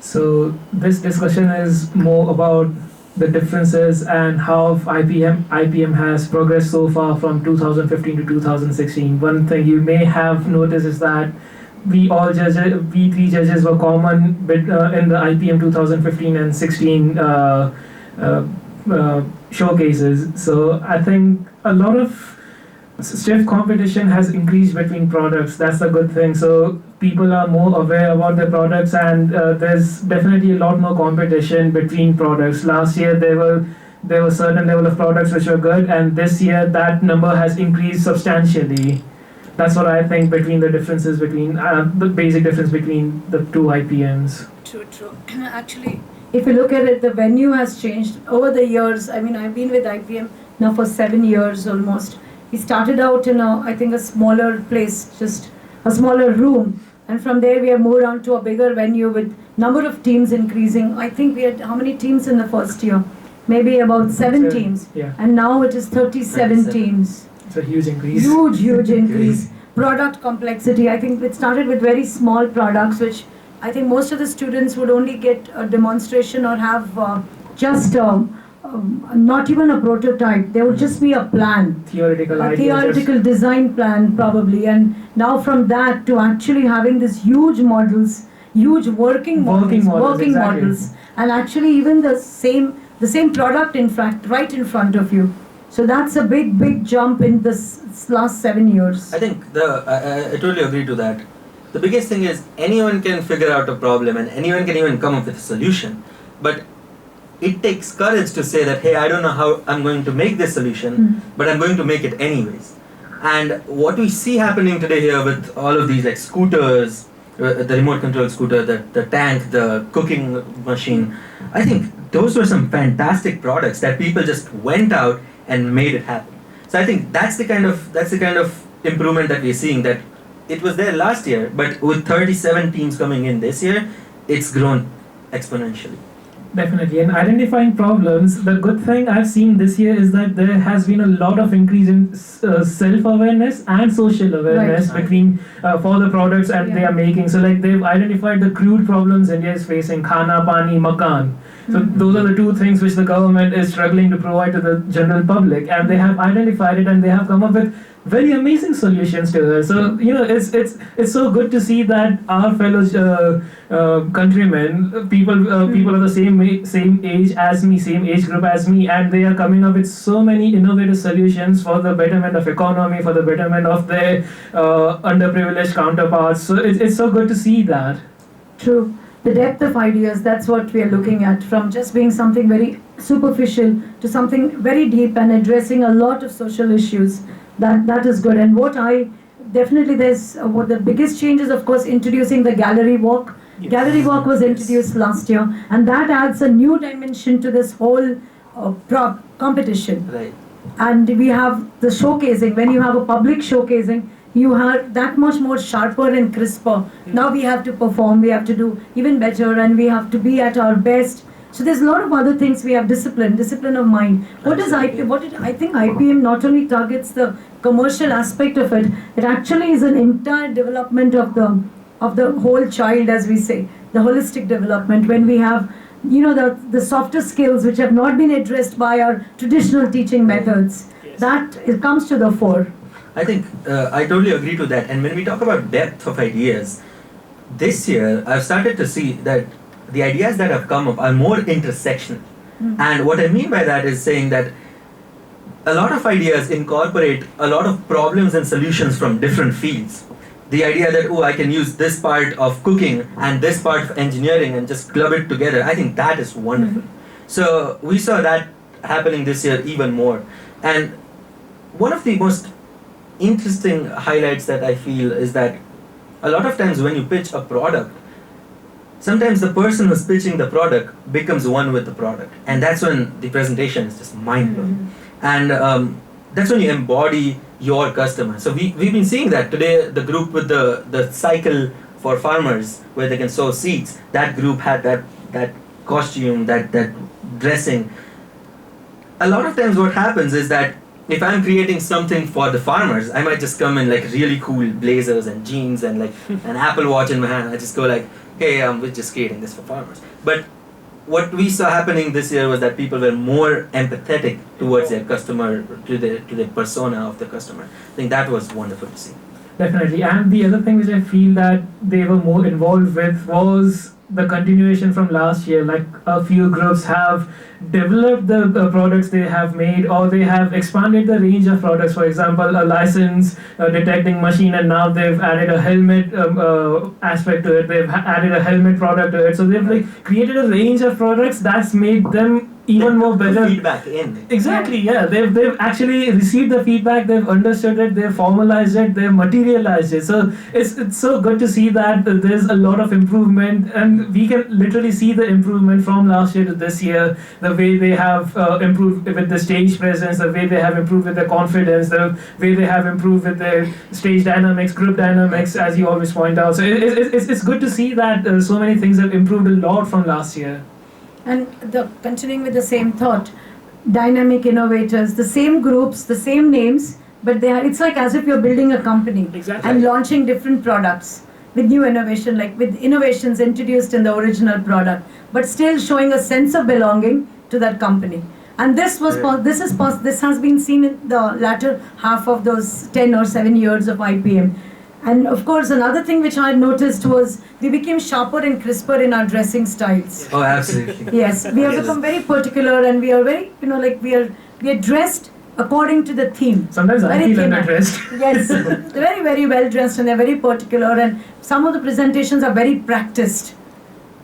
So this discussion is more about the differences and how IPM has progressed so far from 2015 to 2016. One thing you may have noticed is that we three judges were common in the IPM 2015 and 16 uh, showcases. So I think a lot of stiff competition has increased between products. That's a good thing. So people are more aware about their products, and there's definitely a lot more competition between products. Last year there were certain level of products which were good, and this year that number has increased substantially. That's what I think between the differences between the basic difference between the two IPMs. True, true. Actually, if you look at it, the venue has changed over the years. I mean, I've been with IPM now for 7 years almost. We started out in I think a smaller place, just a smaller room, and from there we have moved on to a bigger venue with number of teams increasing. I think we had how many teams in the first year? Maybe about seven teams, Yeah, and now it is 37 teams. it's a huge increase. Huge increase. Product complexity. I think it started with very small products, which I think most of the students would only get a demonstration or have just not even a prototype. There would just be a plan, Theoretical a ideas. theoretical design plan probably. And now from that to actually having these huge models, huge working models, exactly. and actually even the same product in fact right in front of you. So that's a big jump in this last 7 years. I think I totally agree to that. The biggest thing is anyone can figure out a problem and anyone can even come up with a solution. But it takes courage to say that, hey, I don't know how I'm going to make this solution, but I'm going to make it anyways. And what we see happening today here with all of these like scooters, the remote control scooter, the tank, the cooking machine, I think those were some fantastic products that people just went out and made it happen. So I think that's the kind of improvement that we're seeing, that it was there last year, but with 37 teams coming in this year, it's grown exponentially. Definitely, and identifying problems. The good thing I've seen this year is that there has been a lot of increase in self-awareness and social awareness Right. between for the products and they are making. So like they've identified the crude problems India is facing: khana, pani, makan. So those are the two things which the government is struggling to provide to the general public, and they have identified it and they have come up with very amazing solutions to it. So it's so good to see that our fellow countrymen, people of the same age as me, same age group as me, and they are coming up with so many innovative solutions for the betterment of economy, for the betterment of their underprivileged counterparts. So it's so good to see that. True. The depth of ideas, that's what we are looking at, from just being something very superficial to something very deep and addressing a lot of social issues. That is good. And what I definitely there's what the biggest change is, of course, introducing the gallery walk. Yes. Gallery walk was introduced last year, and that adds a new dimension to this whole competition. Right. And we have the showcasing. When you have a public showcasing, you are that much more sharper and crisper. Now we have to perform, we have to do even better, and we have to be at our best. So there's a lot of other things. We have discipline of mind. I think IPM not only targets the commercial aspect of it, it actually is an entire development of the whole child, as we say, the holistic development. When we have the softer skills which have not been addressed by our traditional teaching methods, that it comes to the fore. I think I totally agree to that. And when we talk about depth of ideas, this year I've started to see that the ideas that have come up are more intersectional. And what I mean by that is saying that a lot of ideas incorporate a lot of problems and solutions from different fields. The idea that, I can use this part of cooking and this part of engineering and just club it together, I think that is wonderful. So we saw that happening this year even more. And one of the most interesting highlights that I feel is that a lot of times when you pitch a product, sometimes the person who's pitching the product becomes one with the product, and that's when the presentation is just mind-blowing. And that's when you embody your customer. So we've been seeing that today. The group with the cycle for farmers where they can sow seeds, that group had that costume, that dressing. A lot of times what happens is that if I'm creating something for the farmers, I might just come in like really cool blazers and jeans and like an Apple Watch in my hand. I just go like, hey, we're just creating this for farmers. But what we saw happening this year was that people were more empathetic towards their customer, to the persona of the customer. I think that was wonderful to see. Definitely. And the other thing which I feel that they were more involved with was the continuation from last year. Like a few groups have developed the products they have made, or they have expanded the range of products. For example, a license detecting machine, and now they've added a helmet aspect to it. They've added a helmet product to it. So they've like created a range of products that's made them even more better. Feedback in. Exactly, yeah. They've actually received the feedback, they've understood it, they've formalized it, they've materialized it. So it's so good to see that there's a lot of improvement, and we can literally see the improvement from last year to this year. The way they have improved with the stage presence, the way they have improved with the confidence, the way they have improved with their stage dynamics, group dynamics, as you always point out. So it's good to see that so many things have improved a lot from last year. And continuing with the same thought, dynamic innovators, the same groups, the same names, but it's like as if you're building a company. Exactly. And launching different products with new innovation, like with innovations introduced in the original product, but still showing a sense of belonging to that company. And this has been seen in the latter half of those 10 or 7 years of IPM. And of course, another thing which I noticed was we became sharper and crisper in our dressing styles. Oh, absolutely. Yes, we have Yes. become very particular, and we are very, we are dressed according to the theme. Sometimes I Very feel thematic. underdressed. Yes, they're very, very well dressed, and they're very particular, and some of the presentations are very practiced.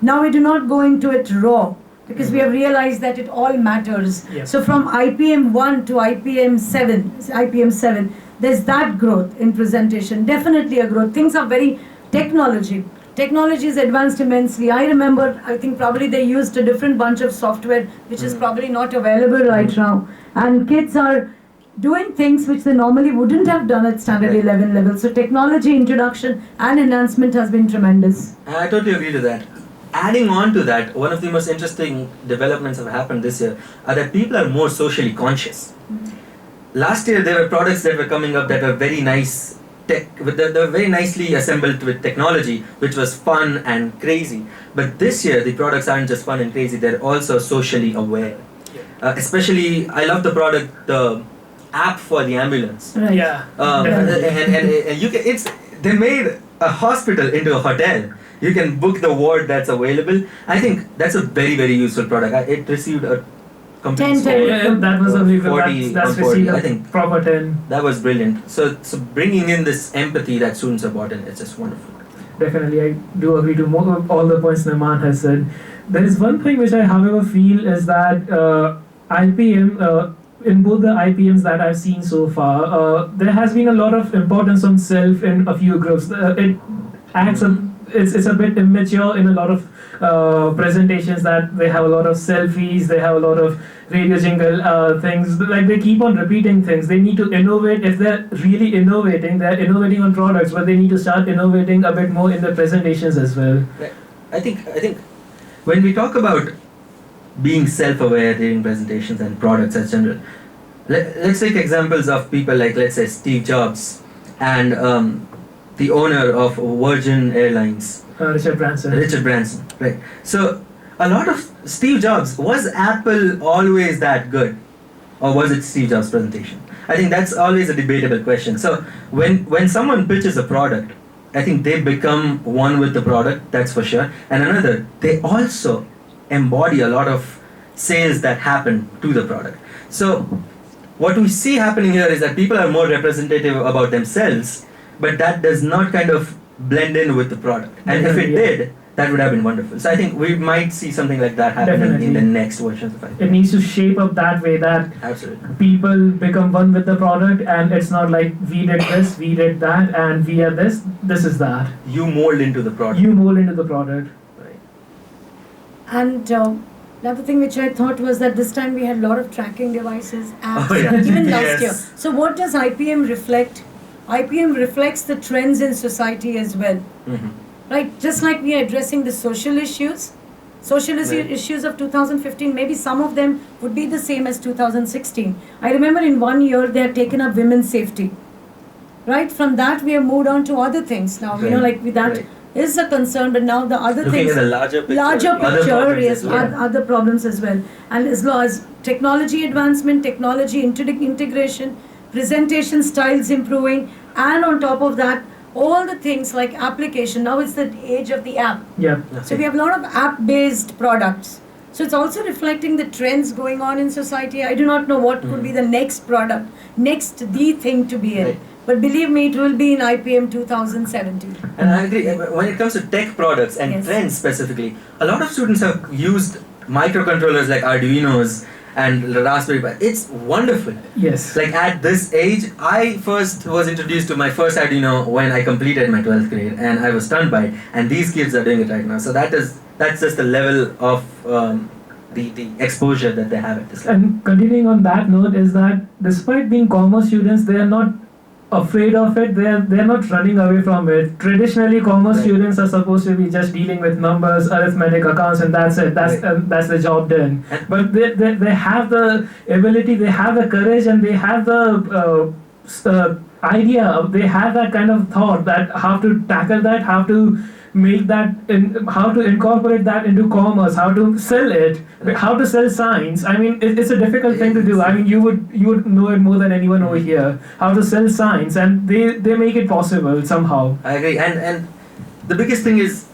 Now we do not go into it raw, because we have realized that it all matters. Yes. So from IPM 1 to IPM 7, there's that growth in presentation, definitely a growth. Things are very technology is advanced immensely. I remember, I think probably they used a different bunch of software which is probably not available right now, and kids are doing things which they normally wouldn't have done at standard Right. 11 level. So technology introduction and enhancement has been tremendous. I totally agree to that. Adding on to that, one of the most interesting developments that have happened this year are that people are more socially conscious. Last year, there were products that were coming up that were very nice, they were very nicely assembled with technology, which was fun and crazy. But this year, the products aren't just fun and crazy; they're also socially aware. Especially, I love the product, the app for the ambulance. Right. Yeah. And you can they made a hospital into a hotel. You can book the ward that's available. I think that's a very, very useful product. It received a complete 10. score. Yeah, that was a 40 that's on 40, received I a think. proper 10. That was brilliant. So bringing in this empathy that students have brought in, it's just wonderful. Definitely, I do agree to all the points Naman has said. There is one thing which I, however, feel is that IPM, in both the IPMs that I've seen so far, there has been a lot of importance on self in a few groups. It acts it's a bit immature in a lot of presentations, that they have a lot of selfies, they have a lot of radio jingle things, like they keep on repeating things. They need to innovate. If they're really innovating, they're innovating on products, but they need to start innovating a bit more in the presentations as well. I think when we talk about being self-aware during presentations and products as general, let's take examples of people like, let's say, Steve Jobs and the owner of Virgin Airlines, Richard Branson. Richard Branson, right? So a lot of Steve Jobs, was Apple always that good, or was it Steve Jobs' presentation? I think that's always a debatable question. So when someone pitches a product, I think they become one with the product, that's for sure. And another, they also embody a lot of sales that happen to the product. So what we see happening here is that people are more representative about themselves, but that does not kind of blend in with the product. And if it did, that would have been wonderful. So I think we might see something like that happening in the next versions of it. It needs to shape up that way that Absolutely. people become one with the product, and it's not like we did this, we did that, and we are this is that. You mold into the product. You mold into the product. Right. And another thing which I thought was that this time we had a lot of tracking devices, apps, Oh, yeah. even last Yes. year. So what does IPM reflect? IPM reflects the trends in society as well. Mhm. Right, just like we are addressing the social issues, Social Right. issues of 2015, maybe some of them would be the same as 2016. I remember in 1 year they had taken up women's safety. Right? From that we have moved on to other things now. You know, Right. like with that Right. is a concern, but now the other Looking things. at the larger picture. Larger other picture, problems yes, as well. other problems as well. And as long as technology advancement, technology integration, presentation styles improving, and on top of that, all the things like application. Now it's the age of the app. Yeah. So we have a lot of app-based products. So it's also reflecting the trends going on in society. I do not know what could be the next product, next the thing to be in. Right. But believe me, it will be in IPM 2017. And I agree, when it comes to tech products and Yes. trends specifically, a lot of students have used microcontrollers like Arduinos and Raspberry Pi. It's wonderful. Yes. Like at this age, I first was introduced to my first Arduino when I completed my 12th grade, and I was stunned by it. And these kids are doing it right now. So that's just the level of the exposure that they have at this level. And continuing on that note is that despite being commerce students, they are not afraid of it. They're not running away from it. Traditionally, commerce Right. students are supposed to be just dealing with numbers, arithmetic, accounts, and that's it. That's the job done. And- But they have the ability, they have the courage, and they have the idea. They have that kind of thought that how to tackle that, how to make that, how to incorporate that into commerce, how to sell it, how to sell science. I mean, it's a difficult thing to do. I mean, you would know it more than anyone over here. How to sell science, and they make it possible somehow. I agree. And the biggest thing is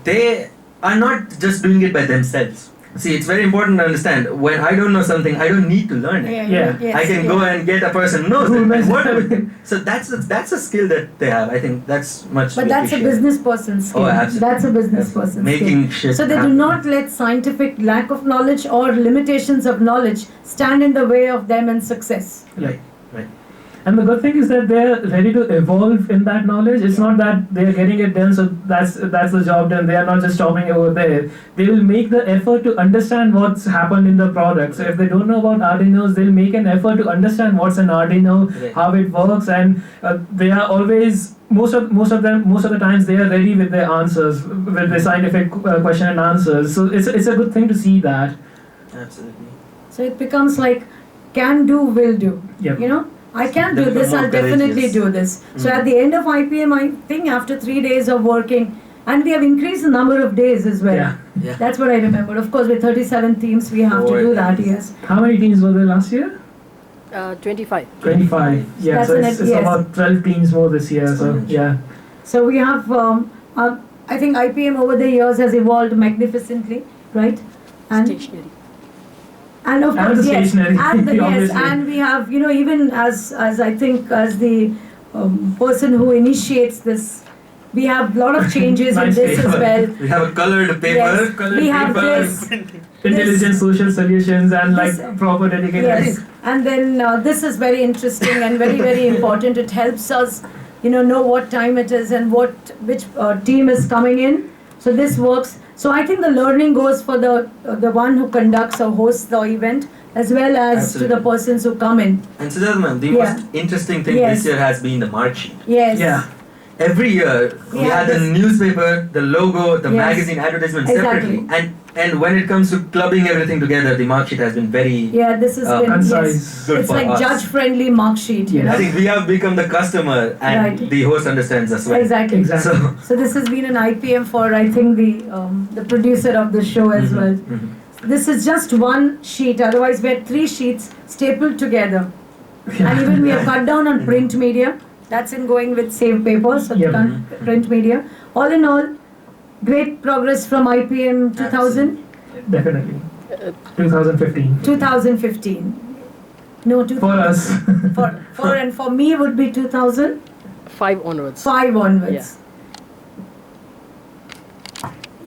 they are not just doing it by themselves. See, it's very important to understand, when I don't know something, I don't need to learn it. Yeah. Yes, I can yeah. go and get a person who knows Who it and knows work it. with it. So that's a skill that they have. I think that's much. But to that's a appreciate. business person's skill. Oh, absolutely. That's a business person's Making skill. shit So they do happen. not let scientific lack of knowledge or limitations of knowledge stand in the way of them and success. Right. Right. And the good thing is that they're ready to evolve in that knowledge. It's not that they're getting it done, so that's the job done. They are not just stopping over there. They will make the effort to understand what's happened in the product. So if they don't know about Arduinos, they'll make an effort to understand what's an Arduino, Right. how it works, and they are always most of the times they are ready with their answers, with the scientific question and answers. So it's a good thing to see that. Absolutely. So it becomes like can do, will do. Yep. You know, I can They do this, become I'll more definitely courageous. do this. So Mm. at the end of IPM, I think after 3 days of working, and we have increased the number of days as well. Yeah. Yeah. That's what I remember. Of course, with 37 teams, we have to Four do that, days. yes. How many teams were there last year? 25. 25. Yeah, That's so an- it's yes. about 12 teams more this year. So Exponential. yeah. So we have, I think IPM over the years has evolved magnificently, right? And Stationary. And of And course, the yes, stationery, and the, yes, obviously. and we have, you know, even as I think as the person who initiates this, we have a lot of changes in Nice this as paper. well. We have a colored paper. Yes, Colored we have paper, this. Intelligent social solutions and like This- proper dedicated. Yes, and then this is very interesting and very very important. It helps us, you know what time it is and which team is coming in. So this works. So I think the learning goes for the one who conducts or hosts the event as well as to Absolutely. the persons who come in. And Siddharth ma'am, the Yeah. most interesting thing Yes. this year has been the mark sheet. Yes. Yeah. Every year we Yeah, had the this- newspaper, the logo, the Yes. magazine advertisement Exactly. separately. And when it comes to clubbing everything together, the mark sheet has been very Yeah, this has been concise. yes. good It's for like us. judge-friendly mark sheet, you Yes. know. I think we have become the customer and Right. the host understands us well. Exactly. Exactly. So So this has been an IPM for I think the producer of the show as well. mhm. This is just one sheet. Otherwise, we had 3 sheets stapled together. Yeah. And even we have cut down on print media. That's in going with Save Paper, so Yep. print media. All in all, great progress from IPM 2000, Definitely. 2015. 2015. No, 2000. For us. For and for me would be 2005 5 onwards. onwards.